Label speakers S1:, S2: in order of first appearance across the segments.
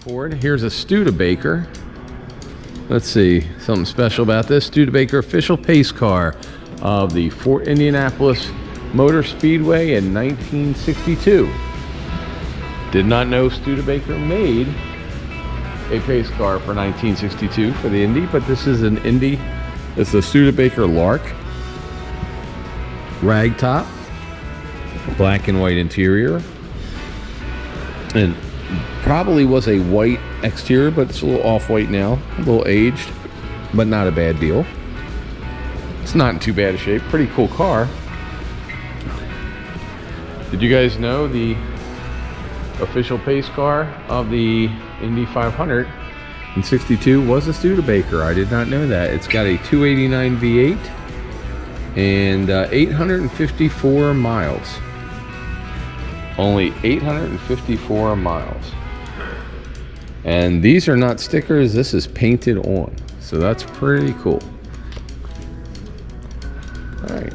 S1: Ford. Here's a Studebaker. Let's see, something special about this. Studebaker official pace car of the Fort Indianapolis Motor Speedway in 1962. Did not know Studebaker made a pace car for 1962 for the Indy, but this is an Indy. It's a Studebaker Lark. Rag top. Black and white interior. And probably was a white exterior, but it's a little off-white now. A little aged, but not a bad deal. It's not in too bad a shape. Pretty cool car. Did you guys know the official pace car of the Indy 500 in 62 was a Studebaker? I did not know that. It's got a 289 V8 and 854 miles. Only 854 miles. And these are not stickers, this is painted on. So that's pretty cool. All right.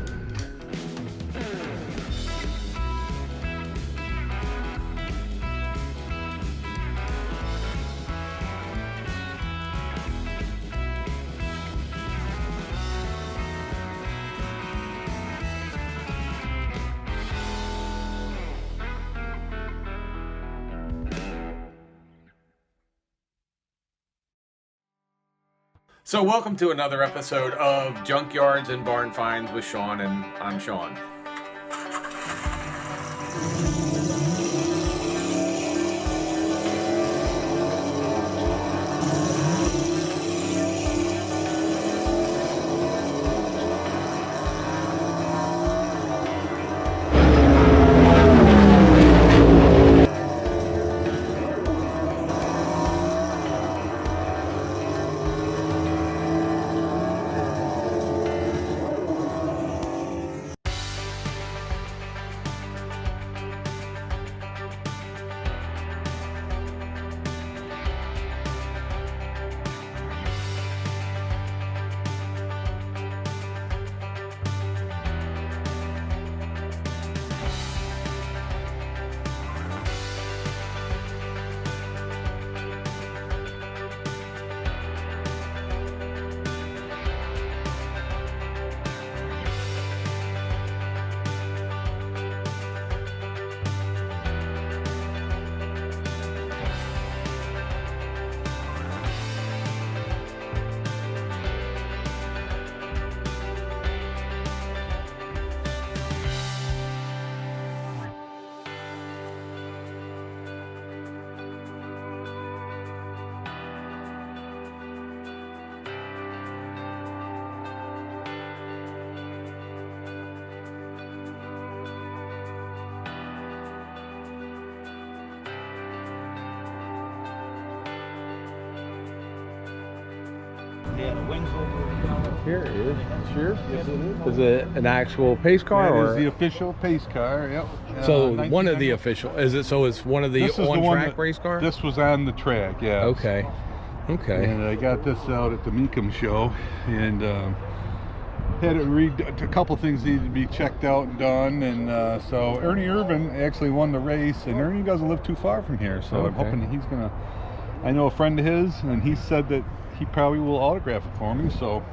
S1: So welcome to another episode of Junkyards and Barn Finds with Sean, and I'm Sean.
S2: Yeah, the wings over.
S1: Here it is. Sure. Yes, it is. Is it an actual pace car,
S2: That
S1: or
S2: is the official pace car? Yep.
S1: so one of the official? Is it? So it's one of the on-track race cars?
S2: This was on the track. Yeah.
S1: Okay. Okay.
S2: And I got this out at the Meekum show, and had it a couple things needed to be checked out and done, and so Ernie Irvin actually won the race, and Ernie doesn't live too far from here, so I'm hoping he's gonna. I know a friend of his, and he said that he probably will autograph it for me. So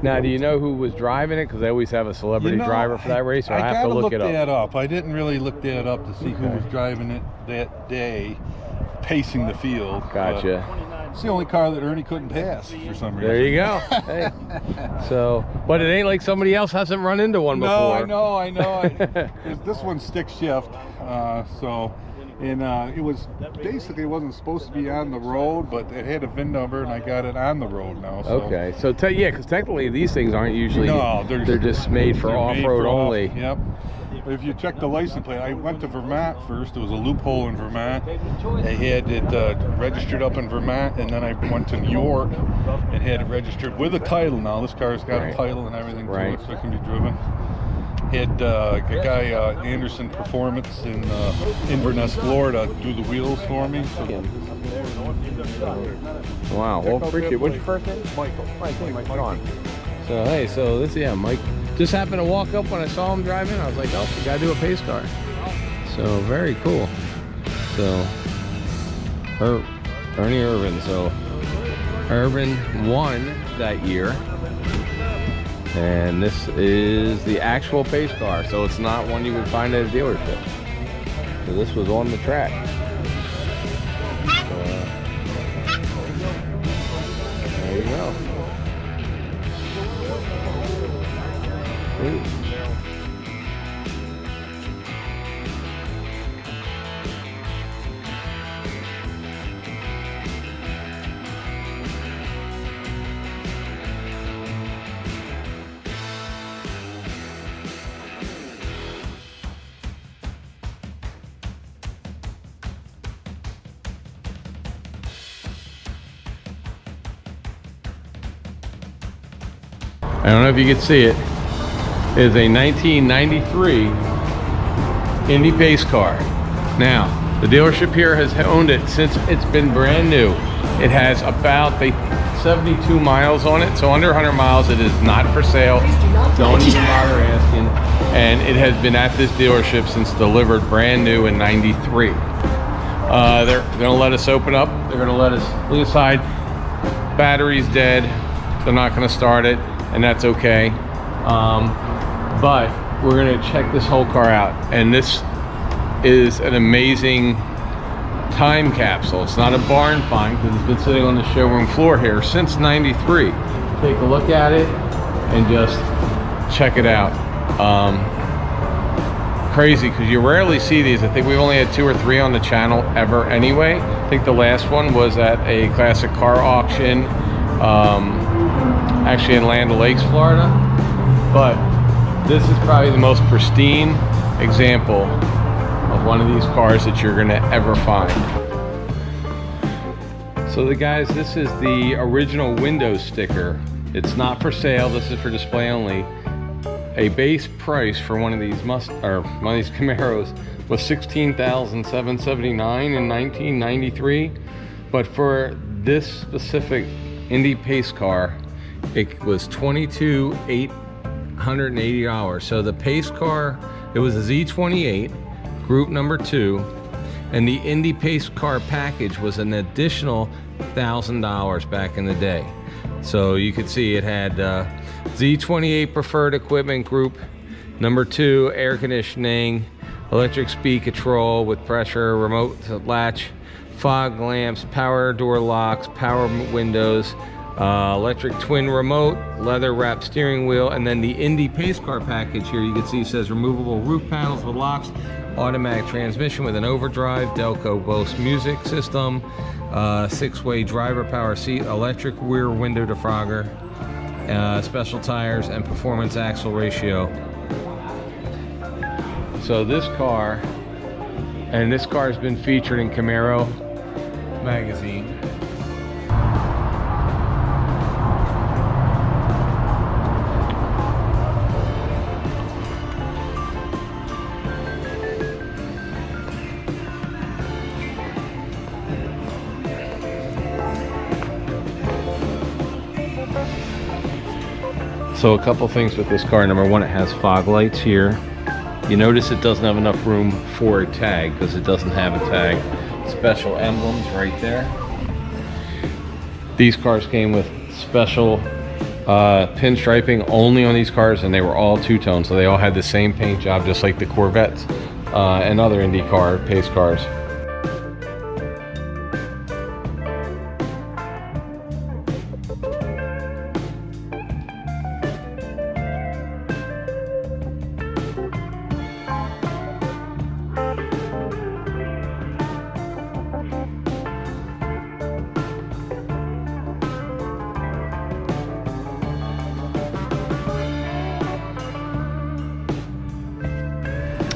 S1: now, do you know who was driving it? Because they always have a celebrity driver for that race. Or I have to look it up.
S2: That up. I didn't really look that up to see who was driving it that day, pacing the field.
S1: Gotcha.
S2: It's the only car that Ernie couldn't pass for some reason.
S1: There you go. Hey. So, but it ain't like somebody else hasn't run into one before.
S2: No, I know. This one's stick shift, and it was basically, it wasn't supposed to be on the road, but it had a VIN number, and I got it on the road now. So.
S1: Okay, so yeah, because technically these things aren't usually. No, they're just made for off-road only.
S2: Yep. If you check the license plate, I went to Vermont first. There was a loophole in Vermont. They had it registered up in Vermont, and then I went to New York and had it registered with a title. Now this car's got a title and everything to it, so it can be driven. Had a guy, Anderson Performance in Inverness, Florida, do the wheels for me.
S1: Wow, well, appreciate it. What's your first name? Michael. Mike Sean. So, hey, so this, yeah, Mike just happened to walk up when I saw him driving. I was like, oh, you gotta do a pace car. So, very cool. So, Ernie Irvin. So Irvin won that year. And this is the actual pace car. So it's not one you would find at a dealership. So this was on the track. So, there you go. Ooh. I don't know if you can see it. It is a 1993 Indy pace car. Now, the dealership here has owned it since it's been brand new. It has about 72 miles on it, so under 100 miles. It is not for sale. Don't even bother asking. And it has been at this dealership since delivered brand new in 93. They're gonna let us open up. They're gonna let us leave aside. Battery's dead. They're not gonna start it, and that's okay. But we're gonna check this whole car out, and this is an amazing time capsule. It's not a barn find because it's been sitting on the showroom floor here since 93. Take a look at it and just check it out. Crazy, because you rarely see these. I think we've only had 2 or 3 on the channel ever anyway. I think the last one was at a classic car auction, actually in Land O'Lakes, Florida. But this is probably the most pristine example of one of these cars that you're gonna ever find. So guys, this is the original window sticker. It's not for sale, this is for display only. A base price for one of these Camaros was $16,779 in 1993. But for this specific Indy pace car, it was $22,880. So the pace car, it was a Z28, group number 2, and the Indy pace car package was an additional $1,000 back in the day. So you could see it had Z28 preferred equipment group number 2, air conditioning, electric speed control with pressure, remote latch, fog lamps, power door locks, power windows, electric twin remote, leather wrapped steering wheel, and then the Indy pace car package here, you can see it says removable roof panels with locks, automatic transmission with an overdrive, Delco Bose music system, 6-way driver power seat, electric rear window defogger, special tires, and performance axle ratio. So this car has been featured in Camaro magazine. So a couple things with this car. Number one, it has fog lights here. You notice it doesn't have enough room for a tag because it doesn't have a tag. Special emblems right there. These cars came with special pinstriping only on these cars, and they were all two-tone, so they all had the same paint job, just like the Corvettes and other Indy pace cars.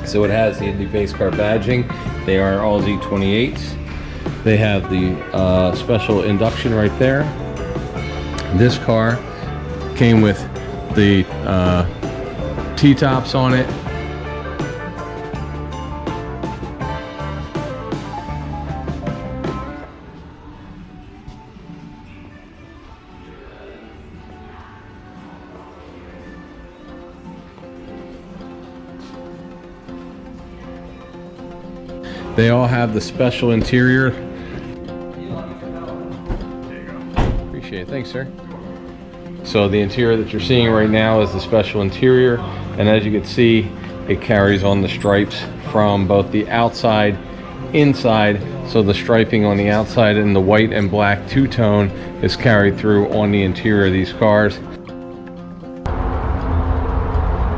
S1: So it has the Indy pace car badging. They are all Z28s. They have the special induction right there. This car came with the T-tops on it. They all have the special interior. Appreciate it. Thanks, sir. So the interior that you're seeing right now is the special interior, and as you can see, it carries on the stripes from both the outside, inside. So the striping on the outside and the white and black two-tone is carried through on the interior of these cars.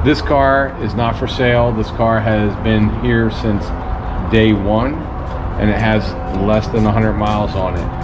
S1: This car is not for sale. This car has been here since day one, and it has less than 100 miles on it.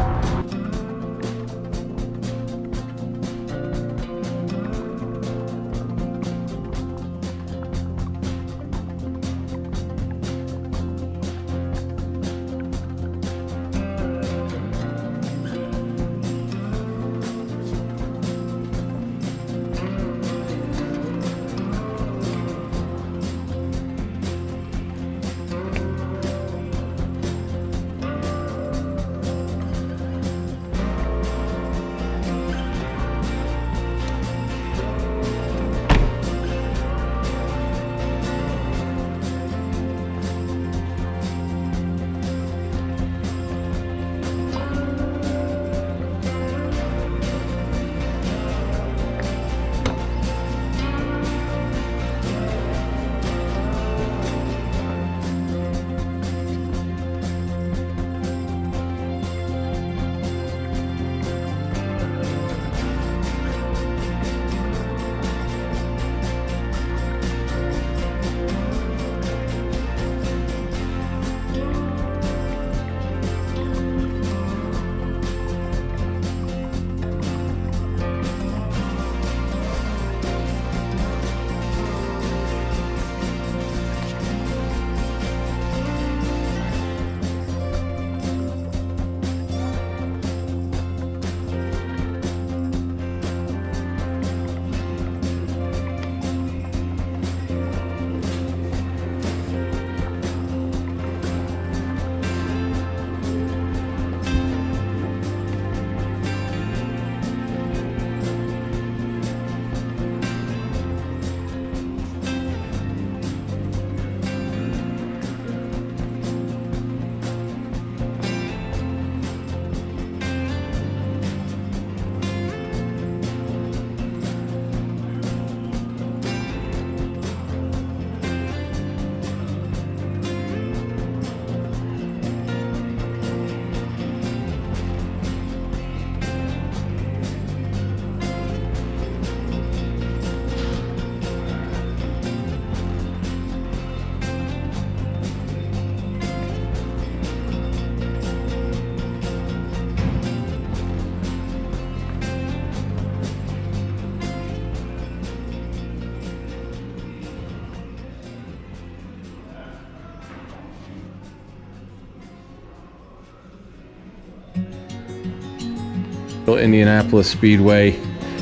S1: Indianapolis Speedway,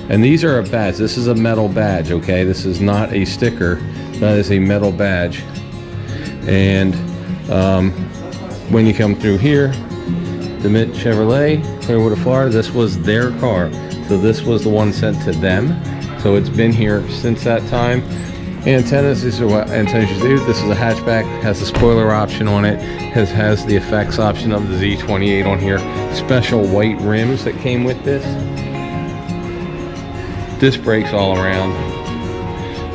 S1: and these are a badge. This is a metal badge, okay? This is not a sticker. That is a metal badge. And when you come through here, the Mint Chevrolet, Clearwater, Florida, this was their car. So this was the one sent to them. So it's been here since that time. Antennas, these are what antennas you do. This is a hatchback, has the spoiler option on it, has the effects option of the Z28 on here. Special white rims that came with this. Disc brakes all around.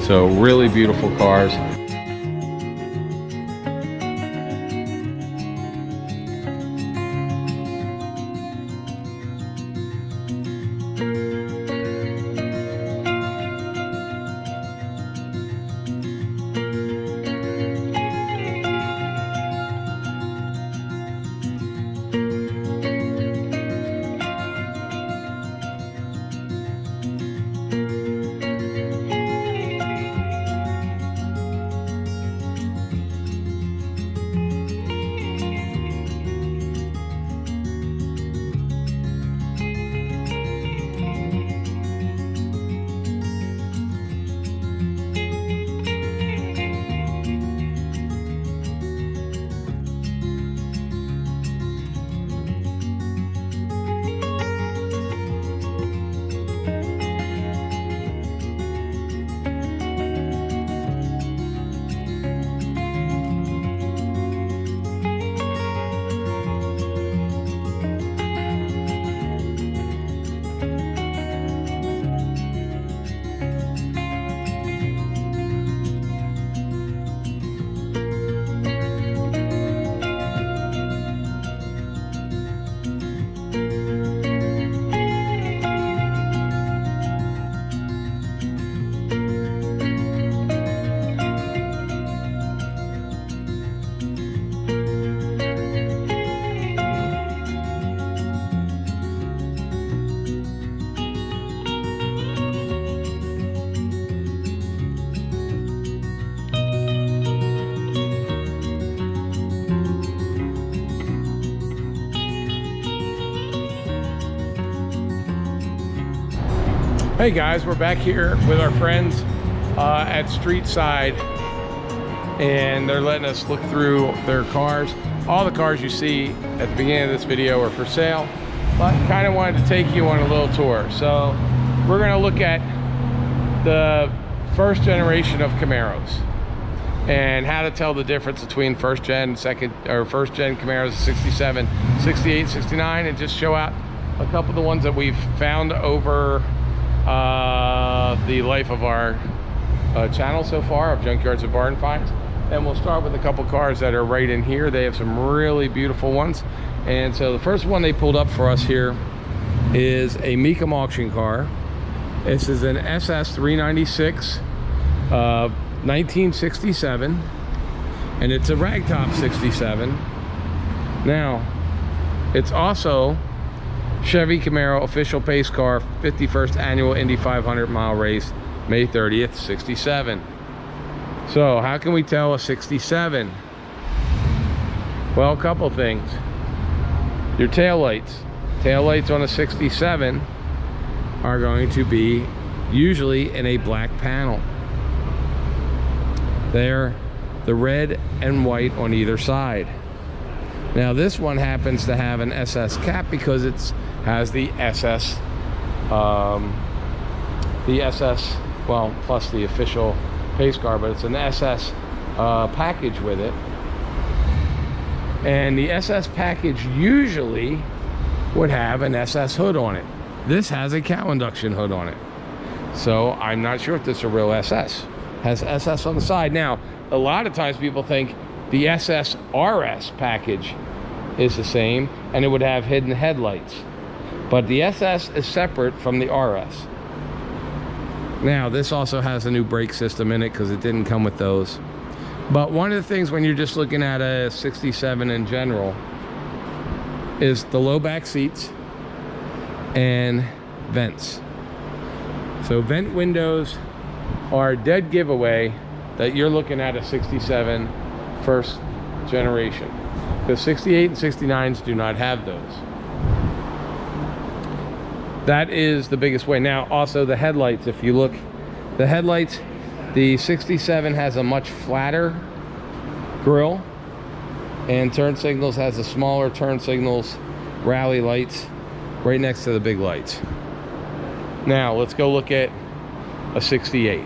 S1: So really beautiful cars. Hey guys, we're back here with our friends at Street Side, and they're letting us look through their cars. All the cars you see at the beginning of this video are for sale, but kind of wanted to take you on a little tour. So we're going to look at the first generation of Camaros and how to tell the difference between first gen Camaros, 67, 68, 69, and just show out a couple of the ones that we've found over the life of our channel so far of Junkyards and Barn Finds. And we'll start with a couple cars that are right in here. They have some really beautiful ones. And so the first one they pulled up for us here is a Mecum auction car. This is an SS 396 1967, and it's a ragtop 67. Now, it's also Chevy Camaro official pace car, 51st annual Indy 500 mile race, May 30th, 67. So how can we tell a 67? Well, a couple things. Your taillights on a 67 are going to be usually in a black panel. They're the red and white on either side. Now this one happens to have an SS cap because it has the SS, well, plus the official pace car, but it's an SS package with it. And the SS package usually would have an SS hood on it. This has a cow induction hood on it. So I'm not sure if this is a real SS. Has SS on the side. Now, a lot of times people think the SS RS package is the same and it would have hidden headlights. But the SS is separate from the RS. Now, this also has a new brake system in it because it didn't come with those. But one of the things when you're just looking at a 67 in general is the low back seats and vents. So vent windows are a dead giveaway that you're looking at a 67 first generation, because 68 and 69s do not have those. That is the biggest way. Now also the headlights, if you look, the headlights, the 67 has a much flatter grille, and turn signals has a smaller turn signals rally lights right next to the big lights. Now let's go look at a 68.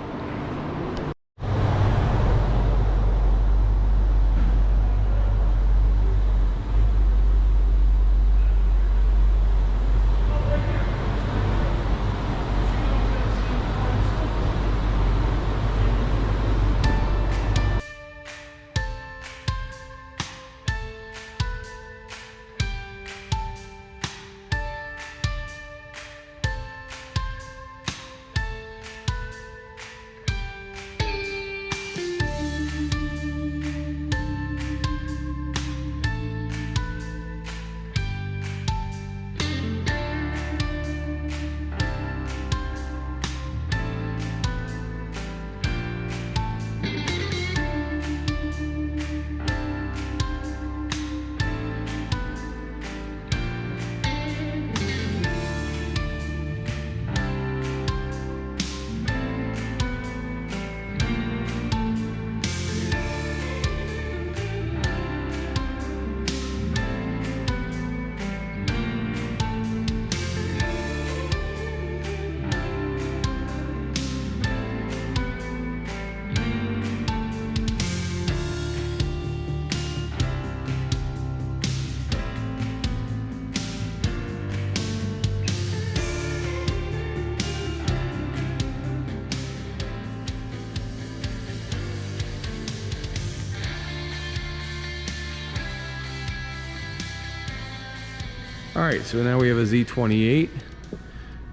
S1: All right, so now we have a Z28.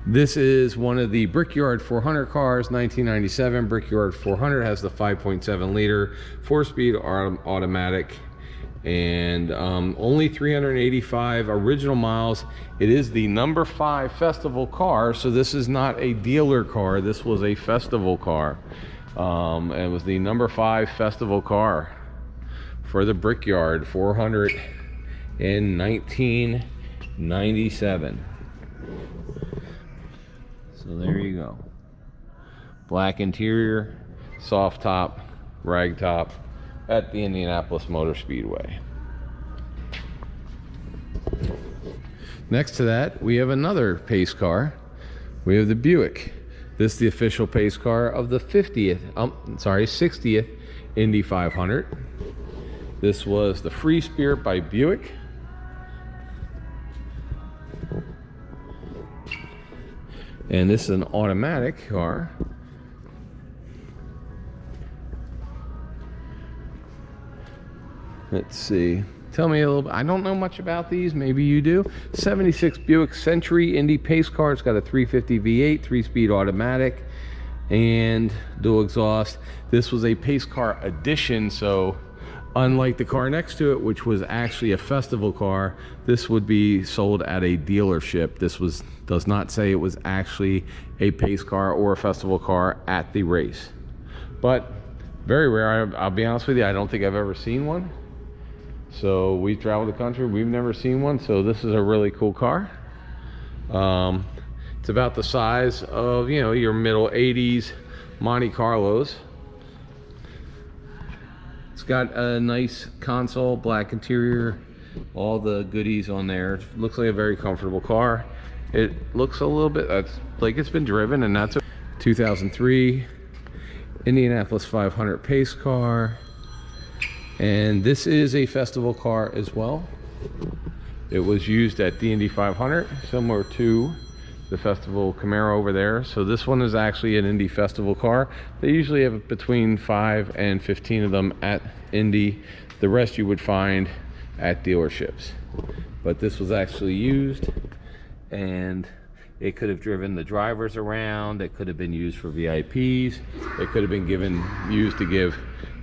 S1: This is one of the Brickyard 400 cars, 1997. Brickyard 400 has the 5.7 liter 4-speed automatic, and only 385 original miles. It is the number 5 festival car, so this is not a dealer car. This was a festival car. And it was the number 5 festival car for the Brickyard 400 in 1997. So there you go. Black interior, soft top, rag top at the Indianapolis Motor Speedway. Next to that, we have another pace car. We have the Buick. This is the official pace car of the 60th Indy 500. This was the Free Spirit by Buick. And this is an automatic car. Let's see. Tell me a little bit. I don't know much about these. Maybe you do. 76 Buick Century Indy pace car. It's got a 350 V8, 3-speed automatic, and dual exhaust. This was a pace car edition, so unlike the car next to it, which was actually a festival car, this would be sold at a dealership. This does not say it was actually a pace car or a festival car at the race. But very rare. I'll be honest with you, I don't think I've ever seen one. So we traveled the country, we've never seen one, so this is a really cool car. It's about the size of, you know, your middle 80s Monte Carlos. It's got a nice console, black interior, all the goodies on there. It looks like a very comfortable car. It looks a little bit like it's been driven, and that's a 2003 Indianapolis 500 pace car. And this is a festival car as well. It was used at the Indy 500, similar to the festival Camaro over there. So this one is actually an Indy festival car. They usually have between 5 and 15 of them at Indy. The rest you would find at dealerships. But this was actually used, and it could have driven the drivers around. It could have been used for VIPs. It could have been used to give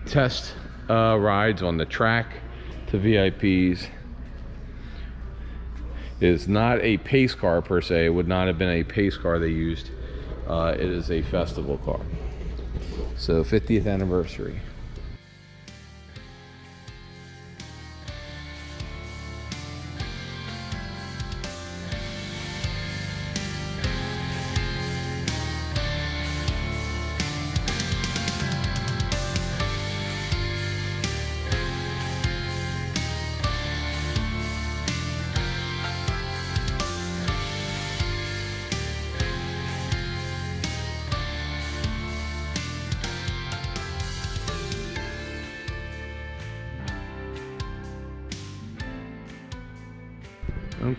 S1: test rides on the track to VIPs. It is not a pace car per se. It would not have been a pace car they used. It is a festival car. So 50th anniversary.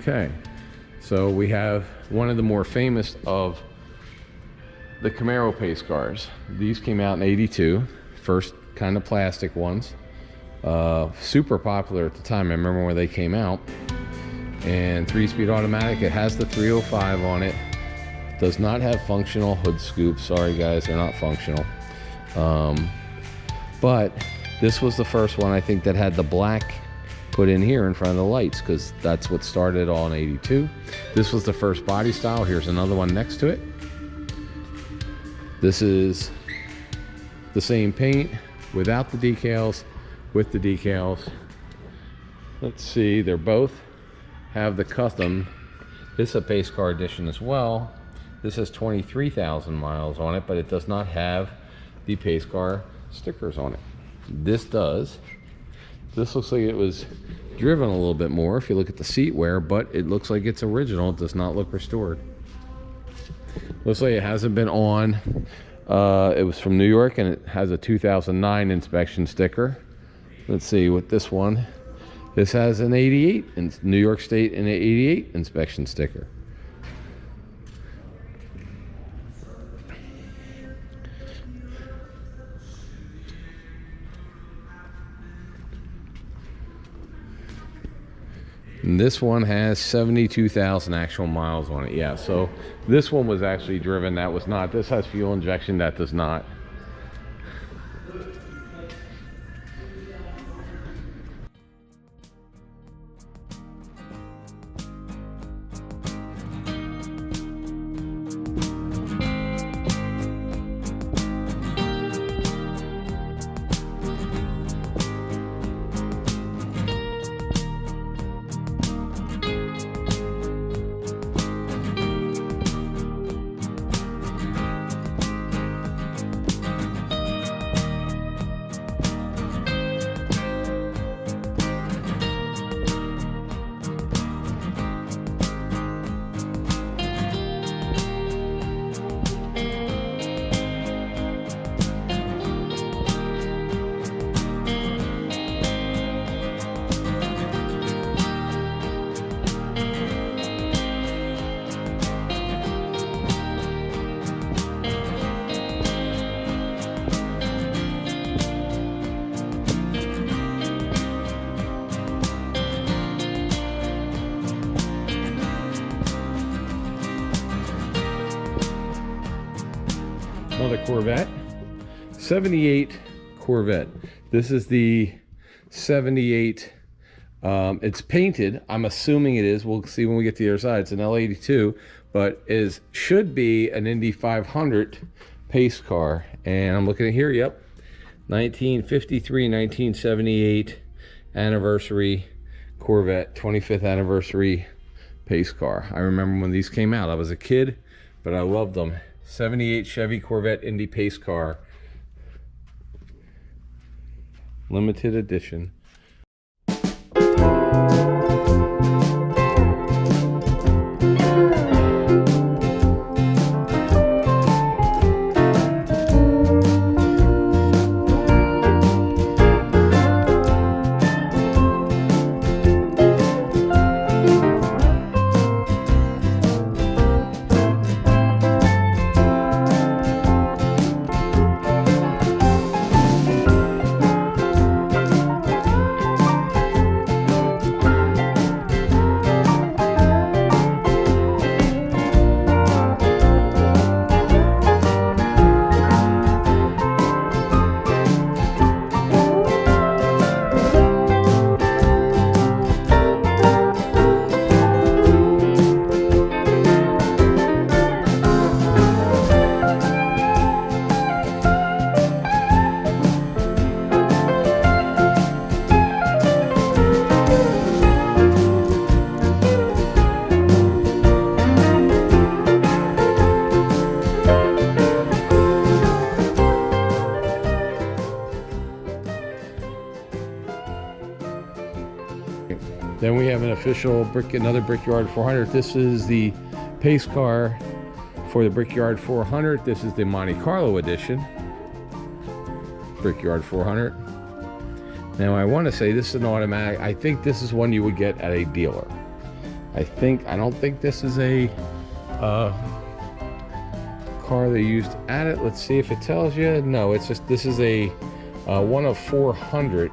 S1: Okay, so we have one of the more famous of the Camaro pace cars. These came out in '82, first kind of plastic ones. Super popular at the time. I remember when they came out. And 3-speed automatic. It has the 305 on it. Does not have functional hood scoops. Sorry guys, they're not functional. But this was the first one, I think, that had the black put in here in front of the lights, because that's what started all in '82. This was the first body style. Here's another one next to it. This is the same paint without the decals, with the decals. Let's see, they're both have the custom. This is a pace car edition as well. This has 23,000 miles on it, but it does not have the pace car stickers on it. This does. This looks like it was driven a little bit more if you look at the seat wear, but it looks like it's original. It does not look restored. Looks like it hasn't been on. It was from New York, and it has a 2009 inspection sticker. Let's see what this one. This has an 88 in New York State and an 88 inspection sticker. And this one has 72,000 actual miles on it. Yeah, so this one was actually driven. That was not. This has fuel injection. That does not. another Corvette. 78 Corvette. This is the 78. It's painted. I'm assuming it is. We'll see when we get to the other side. It's an L82, but should be an Indy 500 pace car. And I'm looking at here. Yep, 1953, 1978 anniversary Corvette, 25th anniversary pace car. I remember when these came out. I was a kid, but I loved them. 78 Chevy Corvette Indy pace car, limited edition. Then we have an official another Brickyard 400. This is the pace car for the Brickyard 400. This is the Monte Carlo edition. Brickyard 400. Now I want to say this is an automatic. I think this is one you would get at a dealer. I don't think this is a car they used at it. Let's see if it tells you. No, it's just, this is a one of 400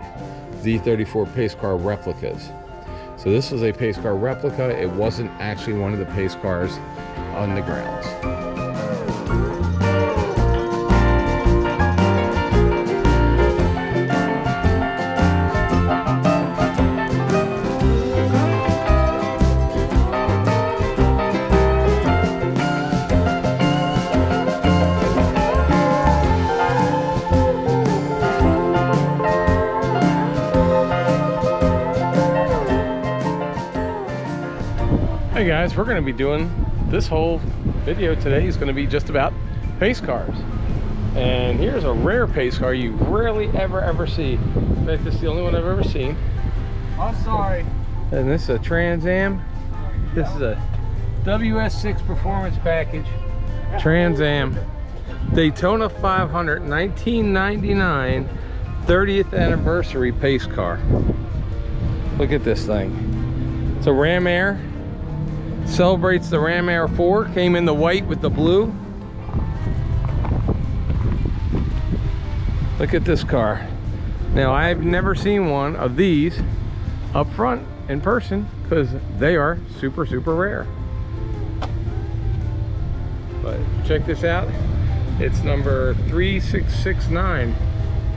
S1: Z34 pace car replicas. So this was a pace car replica. It wasn't actually one of the pace cars on the grounds. Hey guys, we're going to be doing this whole video today is going to be just about pace cars. And here's a rare pace car you rarely ever see. In fact, this is the only one I've ever seen.
S3: I'm sorry.
S1: And this is a Trans Am. This is a WS6 performance package Trans Am Daytona 500 1999 30th anniversary pace car. Look at this thing. It's a Ram Air. Celebrates the Ram Air 4. Came in the white with the blue. Look at this car. Now I've never seen one of these up front in person because they are super rare. But check this out. It's number 3669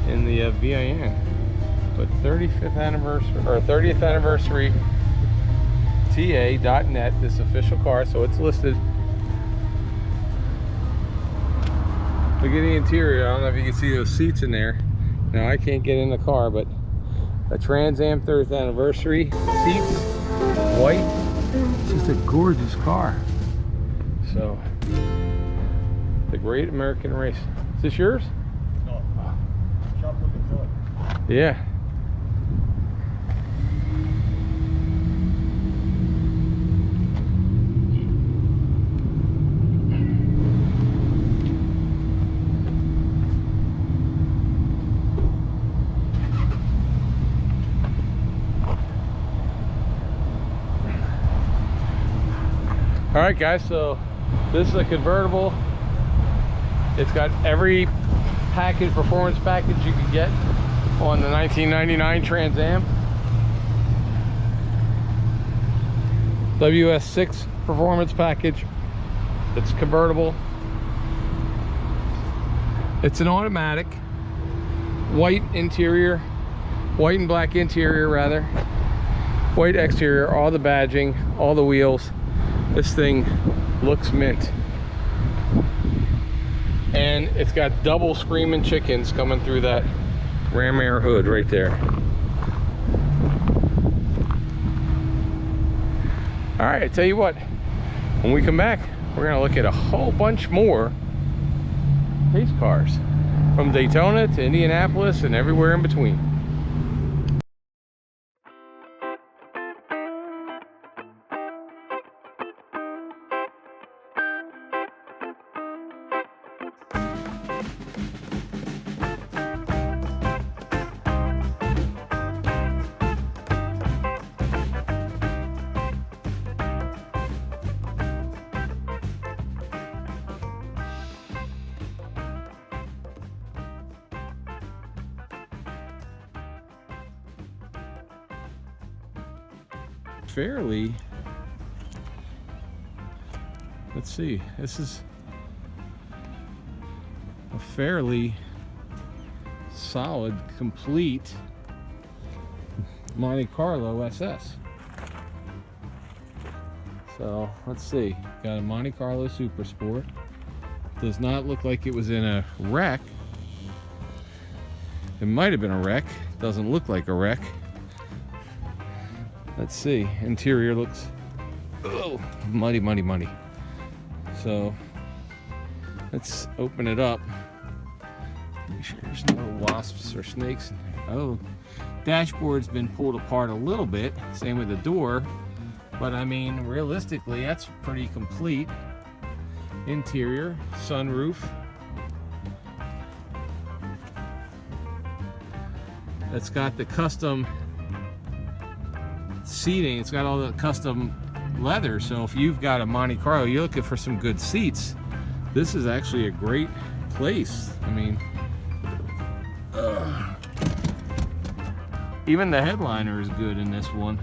S1: in the VIN. But 35th anniversary or 30th anniversary TA.net, this official car, so it's listed. Look at the interior. I don't know if you can see those seats in there. Now I can't get in the car, but a Trans Am 30th anniversary seats, white. It's just a gorgeous car. So, the Great American Race. Is this yours?
S3: No. Shop looking good.
S1: Yeah. All right guys, so this is a convertible. It's got every performance package you could get on the 1999 Trans Am. WS6 performance package. It's convertible. It's an automatic, white interior, white and black interior rather, white exterior, all the badging, all the wheels. This thing looks mint. And it's got double screaming chickens coming through that ram air hood right there. All right, I tell you what, when we come back, we're gonna look at a whole bunch more race cars from Daytona to Indianapolis and everywhere in between. Fairly, let's see, this is a fairly solid, complete Monte Carlo SS. So let's see, got a Monte Carlo Super Sport. Does not look like it was in a wreck. It might have been a wreck. Doesn't look like a wreck. Let's see, interior looks, oh, muddy, muddy, muddy. So let's open it up. Make sure there's no wasps or snakes in there. Oh, dashboard's been pulled apart a little bit. Same with the door, but I mean, realistically, that's pretty complete. Interior, sunroof. It's got the custom seating. It's got all the custom leather, so if you've got a Monte Carlo, you're looking for some good seats, this is actually a great place. I mean, even the headliner is good in this one.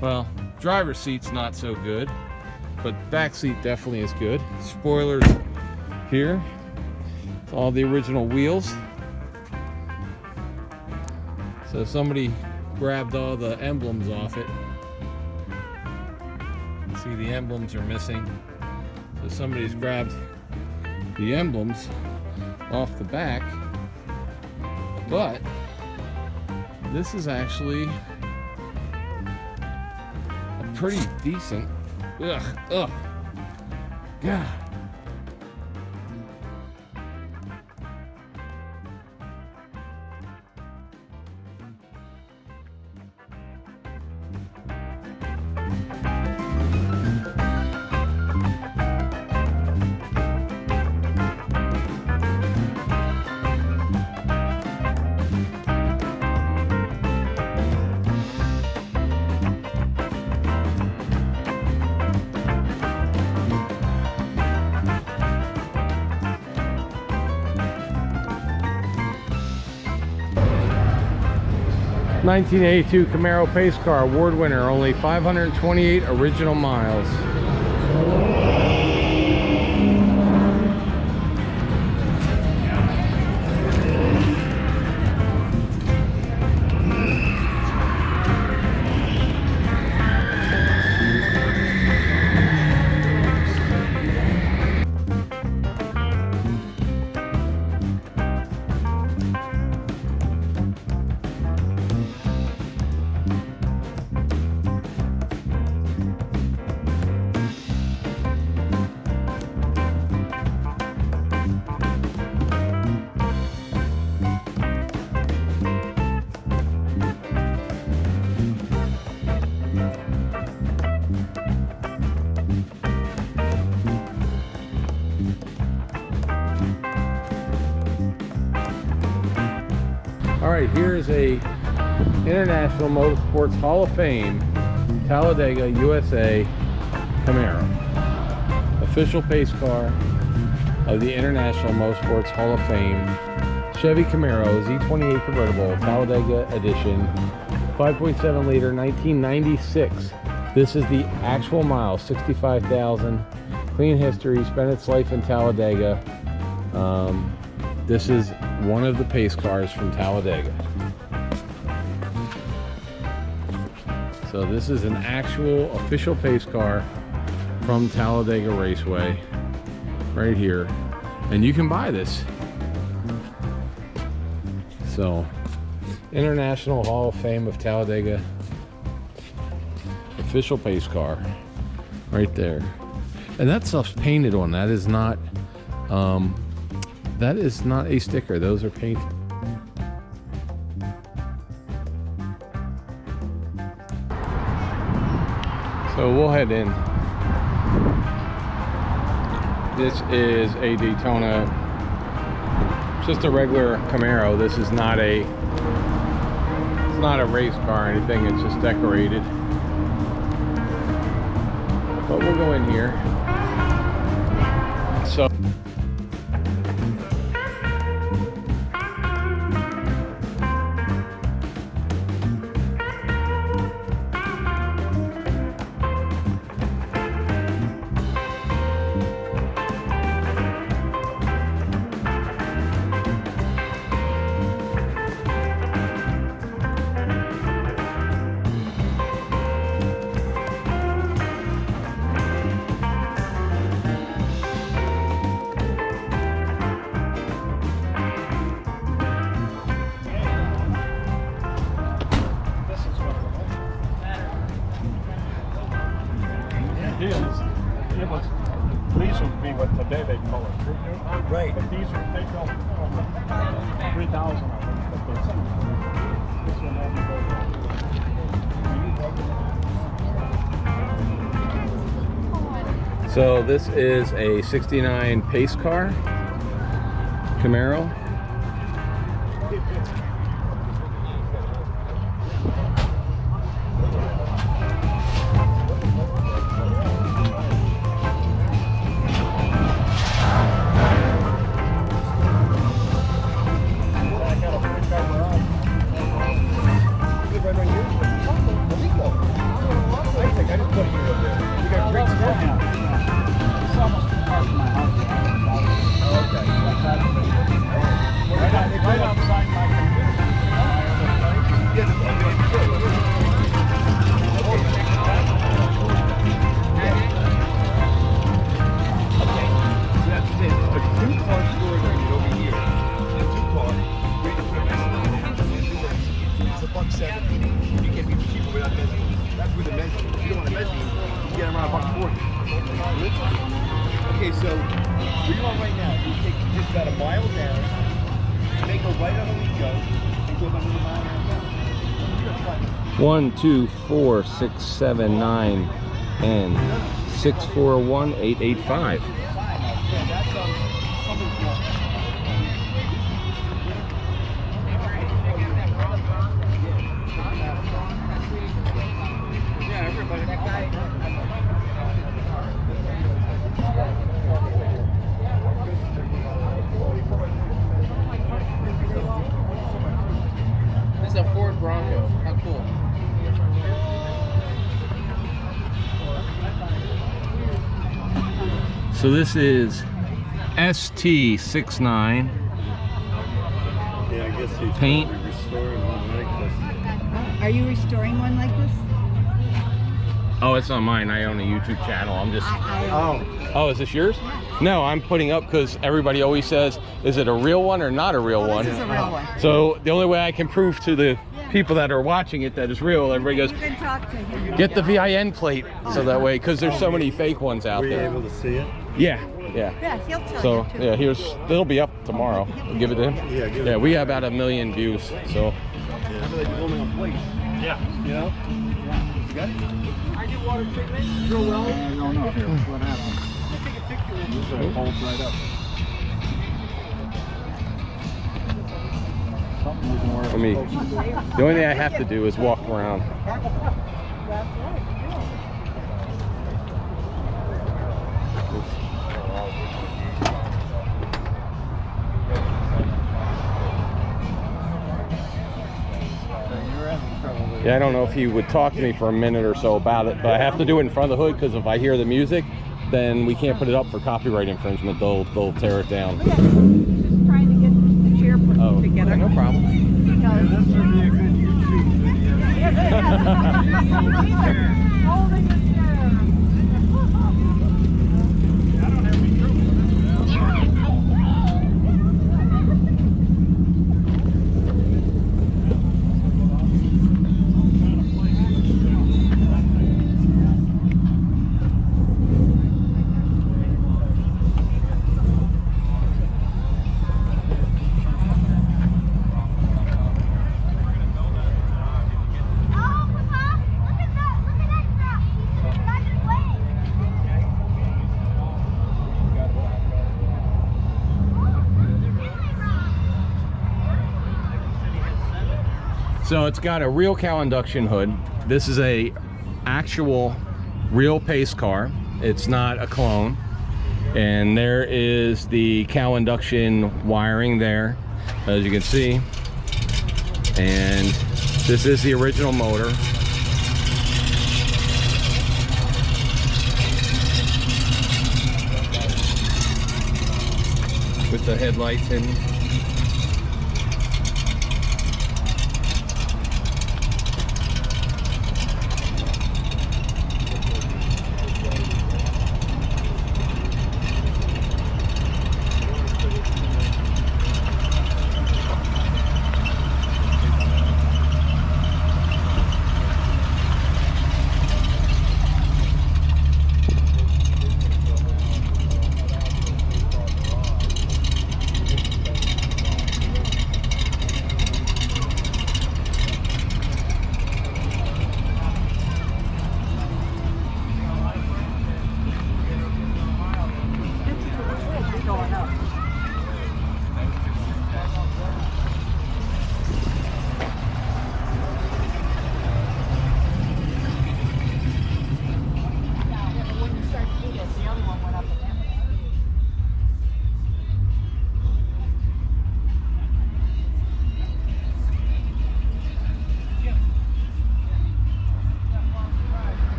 S1: Well, driver's seat's not so good, but back seat definitely is good. Spoilers here. It's all the original wheels. So somebody grabbed all the emblems off it. See, the emblems are missing. So somebody's grabbed the emblems off the back. But this is actually a pretty decent. Ugh. God. ...1982 Camaro Pace Car, award winner, only 528 original miles. All right, here is a International Motorsports Hall of Fame Talladega, USA Camaro. Official pace car of the International Motorsports Hall of Fame. Chevy Camaro Z28 convertible, Talladega edition, 5.7 liter, 1996. This is the actual miles, 65,000. Clean history, spent its life in Talladega. This is one of the pace cars from Talladega. So this is an actual official pace car from Talladega Raceway right here. And you can buy this. So, International Hall of Fame of Talladega official pace car right there. And that stuff's painted on. That is not a sticker. Those are painted. So we'll head in. This is a Daytona, just a regular Camaro. This is not a, it's not a race car or anything. It's just decorated. But we'll go in here. So.
S3: These would be what today they call it. Right. But these would take up 3,000 of them. But this one only goes.
S1: So this is a 69 pace car, Camaro.
S4: Okay, so where you are right now, you take just about a mile down, make a right on the Rico, and go about another mile down.
S1: 1, 2, 4, 6, 7, 9, and 6, 4, 1, 8, 8, 5.
S4: This is a Ford Bronco. How cool.
S1: So this is ST69
S2: Yeah, I guess he's
S1: paint.
S2: probably restoring one like this.
S5: Are you restoring one like this?
S1: Oh, it's not mine. I own a YouTube channel. I'm just. Oh, is this yours? No, I'm putting up because everybody always says, is it a real one or not a real one?
S5: This is a real one.
S1: So the only way I can prove to the people that are watching it that it's real, everybody goes,
S5: You can talk to him.
S1: get the VIN plate. So that way, because there's so many fake ones out
S2: Were you
S1: there.
S2: able to see it?
S1: Yeah.
S5: Yeah, he'll tell
S1: So
S5: you too.
S1: yeah, it'll be up tomorrow. We'll give it to him.
S2: Yeah, give it.
S1: Yeah, we have about 1 million views. So
S4: I feel like you're only on place.
S3: Yeah.
S4: You know? You got it? I do water treatment. Drill well.
S3: I don't know. Here, what happened?
S4: Take a picture of
S3: This
S4: it.
S3: holds right up. Something isn't where it's
S1: let me.
S3: supposed to be.
S1: The only thing I have to do is walk around. Yeah, I don't know if he would talk to me for a minute or so about it, but I have to do it in front of the hood because if I hear the music, then we can't put it up for copyright infringement. They'll tear it down.
S5: Yeah, he's just trying to get
S1: Yeah, no problem.
S5: Because
S3: This would be a good YouTube video.
S5: holding it there.
S3: I don't have any trouble with it.
S1: So it's got a real cow induction hood. This is a actual real pace car. It's not a clone. And there is the cow induction wiring there, as you can see. And this is the original motor. With the headlights in.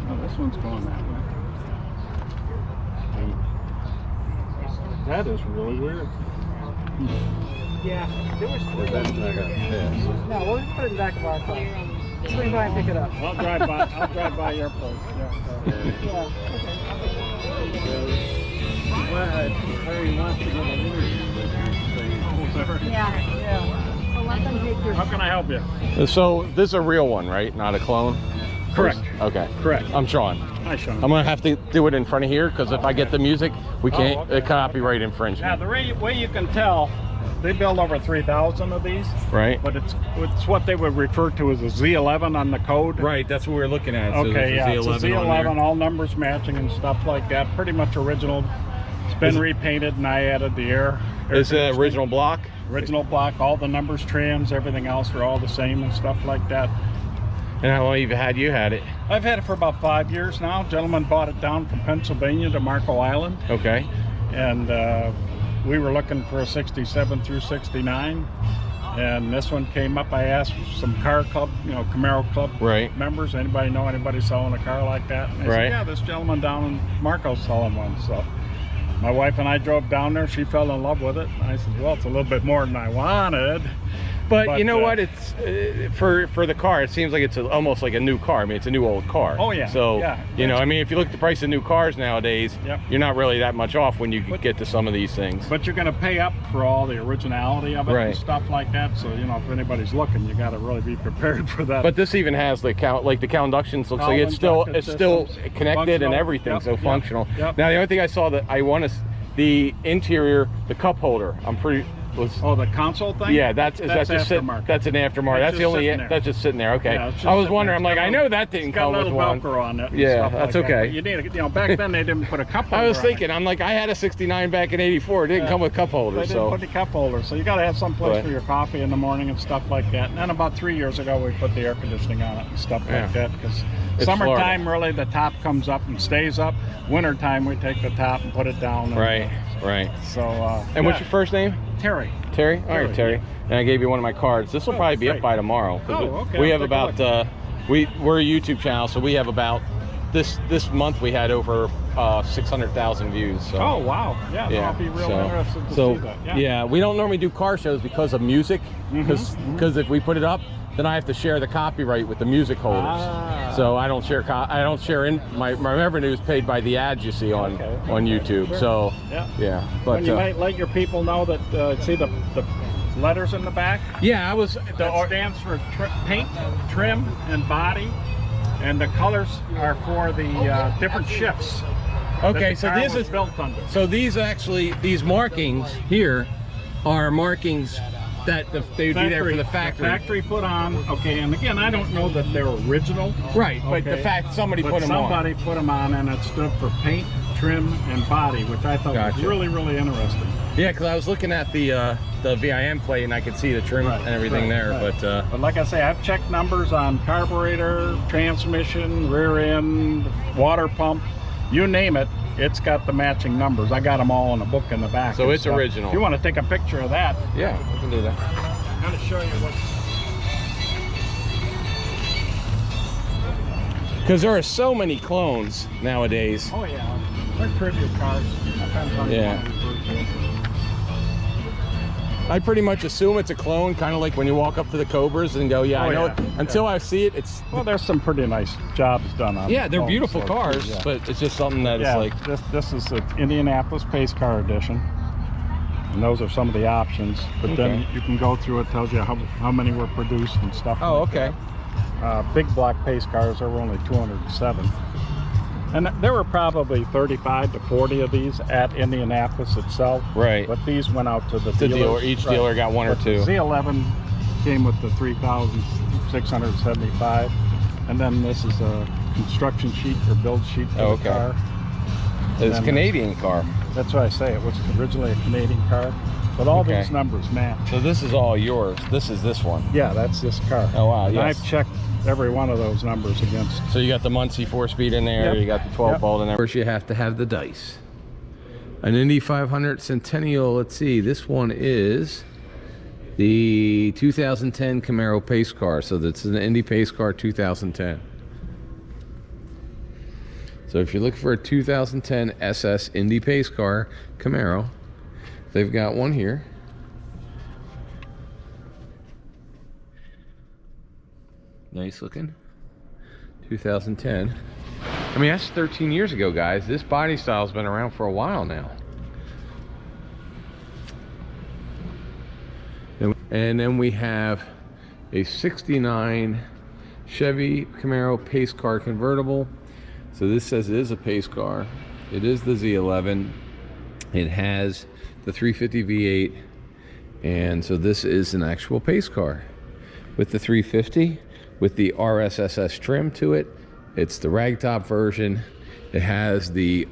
S3: Oh, this one's going that way. That is really weird.
S6: Yeah, there was three.
S1: That's not gonna fit.
S6: No, we'll just put it in the back of our car. Swing by and pick it up.
S3: I'll drive by your place. Yeah.
S6: Yeah,
S3: Harry wants to get an interview with you.
S6: yeah. So let them take your.
S3: How can I help you?
S1: So this is a real one, right? Not a clone?
S3: Correct.
S1: Okay.
S3: Correct.
S1: I'm Sean.
S3: Hi, Sean.
S1: I'm gonna have to do it in front of here because if I get the music, we can't.
S3: okay.
S1: Copyright
S3: Yeah,
S1: infringement.
S3: the way you can tell, they build over 3,000 of these,
S1: Right.
S3: but it's what they would refer to as a Z11 on the code.
S1: Right. That's what we're looking at.
S3: Okay, yeah, it's a
S1: on
S3: Z11,
S1: there.
S3: all numbers matching and stuff like that. Pretty much original. It's been repainted and I added the air.
S1: It's the original block.
S3: Original block, all the numbers, trims, everything else are all the same and stuff like that.
S1: And how long have you had it?
S3: I've had it for about 5 years now. Gentleman bought it down from Pennsylvania to Marco Island,
S1: Okay.
S3: and we were looking for a 67 through 69, and this one came up. I asked some car club, Camaro club
S1: Right.
S3: members, anybody know anybody selling a car like that? And they
S1: Right.
S3: said, yeah, this gentleman down in Marco's selling one. So my wife and I drove down there. She fell in love with it. And I said, well, it's a little bit more than I wanted, But,
S7: you know what? It's for the car. It seems like it's almost like a new car. I mean, it's a new old car.
S3: Oh, yeah.
S7: So
S3: Yeah.
S7: you know, I mean, if you look at the price of new cars nowadays,
S3: Yep.
S7: you're not really that much off when you get to some of these things.
S3: But you're going to pay up for all the originality of it
S7: Right.
S3: and stuff like that. So, you know, if anybody's looking, you got to really be prepared for that.
S7: But this even has the cow inductions. Looks like it's
S3: Cowl-inducted
S7: still
S3: systems,
S7: connected and
S3: functional.
S7: everything,
S3: Yep,
S7: so
S3: yep,
S7: functional.
S3: yep.
S7: Now the only thing I saw that I want to, the interior, the cup holder. I'm pretty.
S3: Oh, the console thing?
S7: Yeah, that's just
S3: aftermarket.
S7: that's an aftermarket.
S3: That's
S7: That's the
S3: just
S7: only.
S3: sitting there.
S7: That's just sitting there. Okay.
S3: Yeah, it's just
S7: I was
S3: sitting
S7: wondering.
S3: there.
S7: I'm like, I
S3: It's got
S7: know that didn't
S3: It's got
S7: come
S3: a
S7: with
S3: little
S7: one.
S3: Velcro on it. and
S7: Yeah,
S3: stuff
S7: that's
S3: like that.
S7: okay.
S3: But you need, you know, back then they didn't put a cup holder
S7: I was
S3: on it.
S7: thinking. I'm like, I had a '69 back in '84. It didn't come with cup
S3: They
S7: holders.
S3: didn't
S7: So
S3: put the cup holder, so you got to have some place
S7: But-
S3: for your coffee in the morning and stuff like that. And then about 3 years ago, we put the air conditioning on it and stuff
S7: Yeah.
S3: like that. Because
S7: It's
S3: summertime, really, the top comes up and stays up. Wintertime, we take the top and put it down. And,
S7: right, right.
S3: So.
S7: And what's your first name?
S3: Terry.
S7: Terry? All right,
S3: Terry,
S7: Terry.
S3: yeah.
S7: And I get you one of my cards. This will
S3: Oh,
S7: probably be up
S3: great.
S7: by tomorrow. 'Cause
S3: Oh, okay,
S7: We
S3: I'll
S7: have
S3: take a
S7: about we're a YouTube channel, so we have about this month we had over 600,000 views. So.
S3: Oh wow! Yeah,
S7: Yeah,
S3: I'll be real
S7: so-
S3: interested to
S7: so
S3: see that. Yeah.
S7: we don't normally do car shows because of music, because if we put it up, then I have to share the copyright with the music holders.
S3: Ah.
S7: So I don't share in my revenue is paid by the ads you see on YouTube.
S3: Sure.
S7: So
S3: Yeah.
S7: but
S3: When you might let your people know that see the letters in the back.
S7: yeah, I was
S3: That stands for paint, trim, and body, and the colors are for the different shifts. that
S7: okay.
S3: the
S7: So
S3: car
S7: this
S3: was
S7: is
S3: built under.
S7: so these markings here are markings that they would be there for the factory.
S3: Factory put on. Okay, and again, I don't know that they're original.
S7: Right, but the
S3: Okay.
S7: fact somebody
S3: But
S7: put them on.
S3: somebody put them on, and it stood for paint, trim, and body, which I thought was
S7: Gotcha.
S3: really, really interesting.
S7: Yeah, because I was looking at the VIM plate and I could see the trim
S3: Right,
S7: and everything
S3: right,
S7: there.
S3: right.
S7: But
S3: But like I say, I've checked numbers on carburetor, transmission, rear end, water pump, you name it. It's got the matching numbers. I got them all in a book in the back.
S7: So
S3: and
S7: it's
S3: stuff.
S7: original.
S3: If you want to take a picture of that,
S7: yeah, we can do that.
S3: I'm going to show you what.
S7: Because there are so many clones nowadays.
S3: Oh yeah, they're tribute cars. Depends on
S7: Yeah.
S3: what you refer to it.
S7: I pretty much assume it's a clone, kind of like when you walk up to the Cobras and go, yeah,
S3: Oh,
S7: I know
S3: yeah.
S7: it. Until I see it, it's,
S3: Well, there's some pretty nice jobs done on.
S7: yeah, they're
S3: all
S7: beautiful
S3: sorts,
S7: cars,
S3: yeah.
S7: but it's just something that
S3: Yeah,
S7: is like,
S3: this is the Indianapolis Pace Car Edition, and those are some of the options. But then
S7: Okay.
S3: you can go through it, tells you how many were produced and stuff.
S7: oh,
S3: like
S7: okay.
S3: that. Big block pace cars, there were only 207, and there were probably 35 to 40 of these at Indianapolis itself.
S7: Right.
S3: But these went out to the
S7: The
S3: dealers.
S7: dealer, each dealer got one or
S3: But
S7: two.
S3: The Z11 came with the 3,675, and then this is a construction sheet or build sheet for
S7: Oh,
S3: the
S7: okay.
S3: car.
S7: It's a
S3: then-
S7: Canadian car.
S3: That's what I say. It was originally a Canadian car, but all
S7: Okay.
S3: these numbers match.
S7: So this is all yours. This is this one.
S3: Yeah, that's this car.
S7: Oh, wow,
S3: And
S7: yes.
S3: I've checked every one of those numbers against.
S7: So you got the Muncie 4-speed in there,
S3: Yep.
S7: you got the 12
S3: Yep.
S7: bolt in there. First you have to have the dice. An Indy 500 Centennial, let's see, this one is the 2010 Camaro Pace Car. So that's an Indy Pace Car 2010. So if you're looking for a 2010 SS Indy Pace Car Camaro, they've got one here. Nice looking. 2010. I mean, that's 13 years ago, guys. This body style's been around for a while now. And then we have a 69 Chevy Camaro Pace Car convertible. So this says it is a pace car. It is the Z11. It has the 350 V8. And so this is an actual pace car with the 350, with the RSSS trim to it. It's the ragtop version. It has the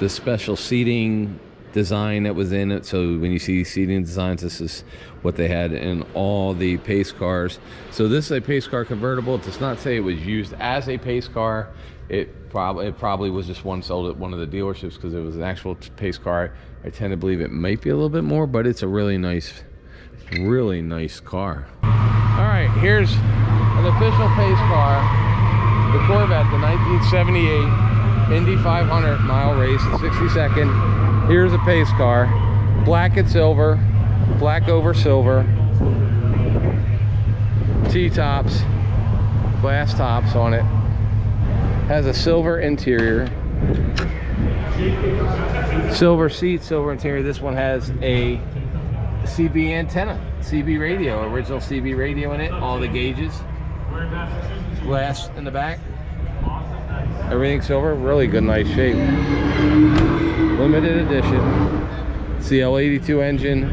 S7: special seating design that was in it. So when you see seating designs, this is what they had in all the pace cars. So this is a pace car convertible. It does not say it was used as a pace car. It probably was just one sold at one of the dealerships because it was an actual pace car. I tend to believe it might be a little bit more, but it's a really nice car. All right, here's an official pace car, the Corvette, the 1978 Indy 500 mile race, the 62nd. Here's a pace car, black and silver, black over silver. T-tops, glass tops on it. Has a silver interior. Silver seats, silver interior. This one has a CB antenna, CB radio, original CB radio in it. All the gauges. Glass in the back. Everything silver, really good, nice shape. Limited edition. CL82 engine.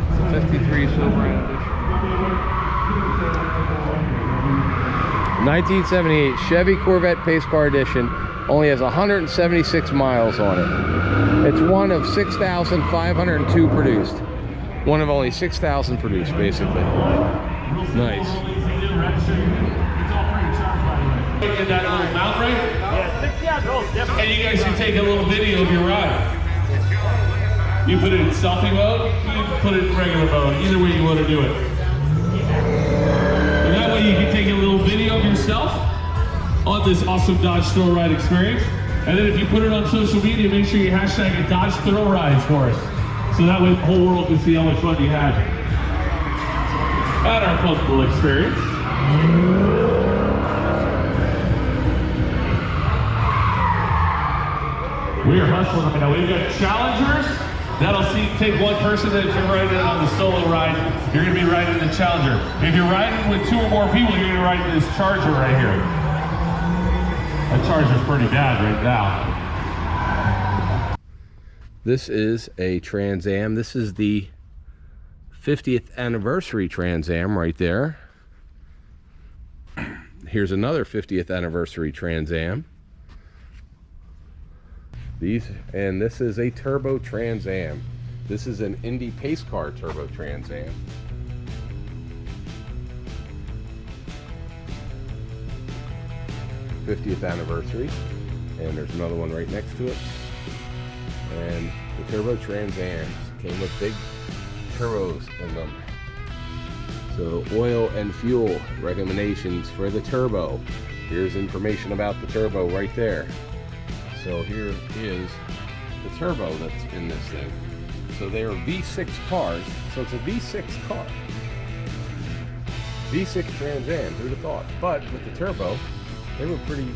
S7: It's a 53 silver edition. 1978 Chevy Corvette Pace Car Edition. Only has 176 miles on it. It's one of 6,502 produced. One of only 6,000 produced, basically. Nice.
S8: In that little mount right?
S6: Yeah,
S8: And you guys can take a little video of your ride. You put it in selfie mode, you put it in regular mode, either way you want to do it. And that way you can take a little video of yourself on this awesome Dodge Thrill Ride experience. And then if you put it on social media, make sure you hashtag it Dodge Thrill Rides for us. So that way the whole world can see how much fun you had at our comfortable experience. We are hustling right now. We've got challengers. That'll take one person that if you're riding on the solo ride, you're going to be riding the Challenger. If you're riding with 2 or more people, you're going to ride this Charger right here. That Charger's pretty bad right now.
S7: This is a Trans Am. This is the 50th anniversary Trans Am right there. Here's another 50th anniversary Trans Am. And this is a turbo Trans Am. This is an Indy Pace Car turbo Trans Am. '50th anniversary, and there's another one right next to it. And the turbo Trans Ams came with big turbos in them. So oil and fuel recommendations for the turbo. Here's information about the turbo right there. So here is the turbo that's in this thing. So they are V6 cars. So it's a V6 car. V6 Trans Am, who'd have thought? But with the turbo, they were pretty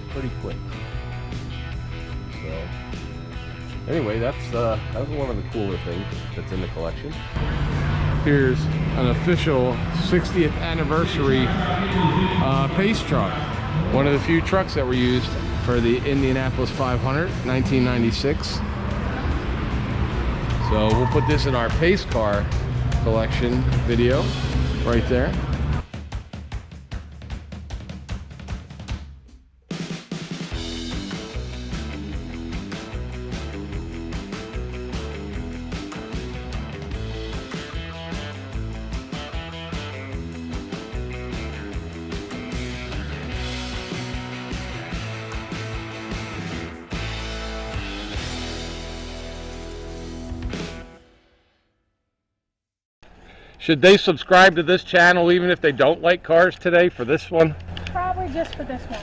S7: quick. So anyway, that was one of the cooler things that's in the collection. Here's an official 60th anniversary pace truck. One of the few trucks that were used for the Indianapolis 500, 1996. So we'll put this in our pace car collection video right there. Should they subscribe to this channel even if they don't like cars today for this one?
S5: Probably just for this one.